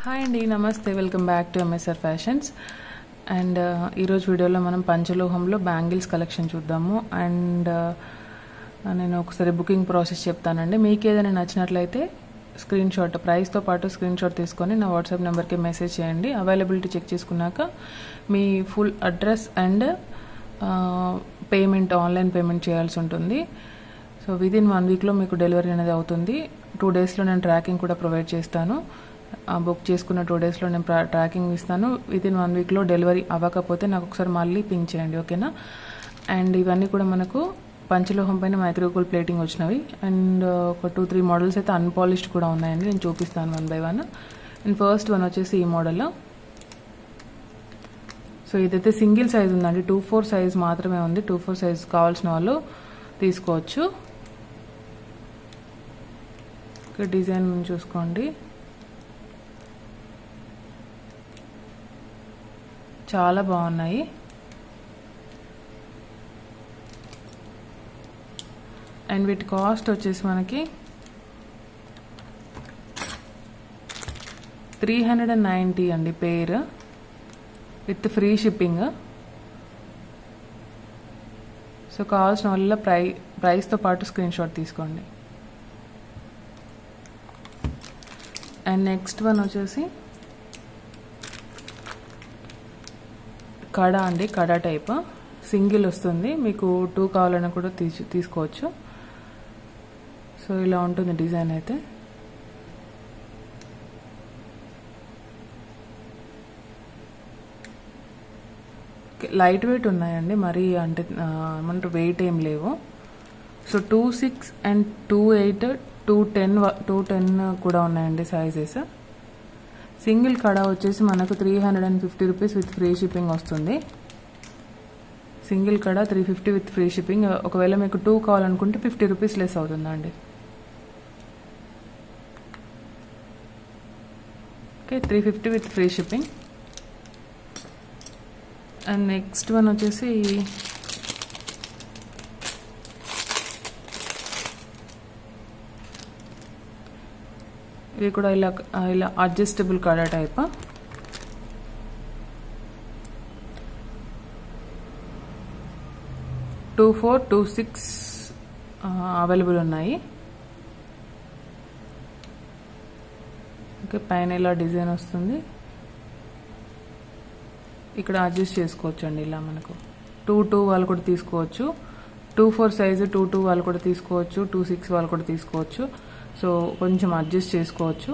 Hi అండి, నమస్తే. Welcome back to MSR fashions. And ఈరోజు వీడియోలో మనం పంచలోహంలో బ్యాంగిల్స్ కలెక్షన్ చూద్దాము. అండ్ నేను ఒకసారి బుకింగ్ ప్రాసెస్ చెప్తానండి. మీకు ఏదైనా నచ్చినట్లయితే స్క్రీన్ షాట్, ప్రైస్తో పాటు స్క్రీన్ షాట్ తీసుకొని నా వాట్సాప్ నెంబర్కి మెసేజ్ చేయండి. అవైలబిలిటీ చెక్ చేసుకున్నాక మీ full address and payment, online payment చేయాల్సి ఉంటుంది. సో విదిన్ 1 వీక్లో మీకు డెలివరీ అనేది అవుతుంది. 2 డేస్లో నేను ట్రాకింగ్ కూడా ప్రొవైడ్ చేస్తాను. బుక్ చేసుకున్న 2 డేస్లో నేను ట్రాకింగ్ ఇస్తాను. వితిన్ 1 వీక్లో డెలివరీ అవ్వకపోతే నాకు ఒకసారి మళ్ళీ పింక్ చేయండి, ఓకేనా? అండ్ ఇవన్నీ కూడా మనకు పంచలోహం పైన మైక్రోగోల్డ్ ప్లేటింగ్ వచ్చినవి. అండ్ ఒక 2-3 మోడల్స్ అయితే అన్పాలిష్డ్ కూడా ఉన్నాయండి, నేను చూపిస్తాను 1 by 1. అండ్ ఫస్ట్ వన్ వచ్చేసి ఈ మోడల్. సో ఇదైతే సింగిల్ సైజ్ ఉందండి, 2-4 సైజ్ మాత్రమే ఉంది. 2-4 సైజ్ కావాల్సిన వాళ్ళు తీసుకోవచ్చు. డిజైన్ చూసుకోండి, చాలా బాగున్నాయి. అండ్ వీటి కాస్ట్ వచ్చేసి మనకి 390 అండి పేర్, విత్ ఫ్రీ షిప్పింగ్. సో కావాల్సిన వాళ్ళ ప్రైస్తో పాటు స్క్రీన్ షాట్ తీసుకోండి. అండ్ నెక్స్ట్ వన్ వచ్చేసి కడా అండి, కడా టైప్ సింగిల్ వస్తుంది. మీకు 2 కావాలని కూడా తీసుకోవచ్చు. సో ఇలా ఉంటుంది డిజైన్ అయితే. లైట్ వెయిట్ ఉన్నాయండి, మరి అంటే ఏమంటారు వెయిట్ ఏం లేవు. సో 2-6 అండ్ 2-8, 210 కూడా ఉన్నాయండి సైజెస్. సింగిల్ కడా వచ్చేసి మనకు 350 రూపీస్ విత్ ఫ్రీ షిప్పింగ్ వస్తుంది. Single kada 350 with free shipping. ఒకవేళ మీకు 2 కావాలనుకుంటే 50 రూపీస్ లెస్ అవుతుందండి. Okay, 350 with free shipping. And next one వచ్చేసి ఇవి కూడా ఇలా అడ్జస్టబుల్ కడా టైప్. $2-4, $2-6 అవైలబుల్ ఉన్నాయి. ఓకే, పైన ఇలా డిజైన్ వస్తుంది. ఇక్కడ అడ్జస్ట్ చేసుకోవచ్చు అండి. ఇలా మనకు 2-2 వాళ్ళు కూడా తీసుకోవచ్చు. 2-4 సైజు 2-2 వాళ్ళు కూడా తీసుకోవచ్చు. 2-6 వాళ్ళు కూడా తీసుకోవచ్చు. సో కొంచెం అడ్జస్ట్ చేసుకోవచ్చు.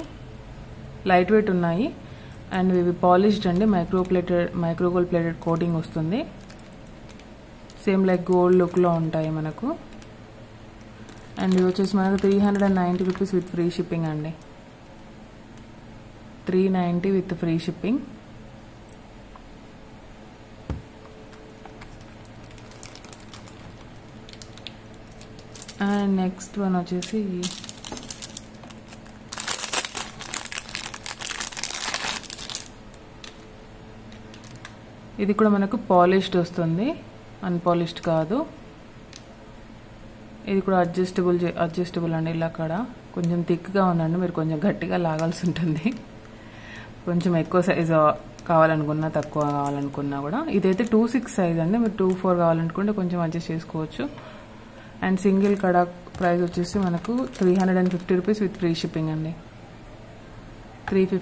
లైట్ వెయిట్ ఉన్నాయి. అండ్ ఇవి పాలిష్డ్ అండి, మైక్రోగోల్డ్ ప్లేటెడ్ కోటింగ్ వస్తుంది. సేమ్ లైక్ గోల్డ్ లుక్లో ఉంటాయి మనకు. అండ్ ఇవి వచ్చేసి మనకు 390 రూపీస్ విత్ ఫ్రీ షిప్పింగ్ అండి. 390 with free shipping. And next one వచ్చేసి ఇది కూడా మనకు పాలిష్డ్ వస్తుంది, అన్పాలిష్డ్ కాదు. ఇది కూడా అడ్జస్టబుల్ అండి. ఇలా కూడా కొంచెం థిక్గా ఉందండి, మీరు కొంచెం గట్టిగా లాగాల్సి ఉంటుంది. కొంచెం ఎక్కువ సైజు కావాలనుకున్నా, తక్కువ కావాలనుకున్నా కూడా. ఇదైతే 2-6 సైజ్ అండి, మీరు 2-4 కావాలనుకుంటే కొంచెం అడ్జస్ట్ చేసుకోవచ్చు. అండ్ సింగిల్ కడా ప్రైస్ వచ్చేసి మనకు 350 రూపీస్ విత్ ఫ్రీ షిప్పింగ్ అండి. 350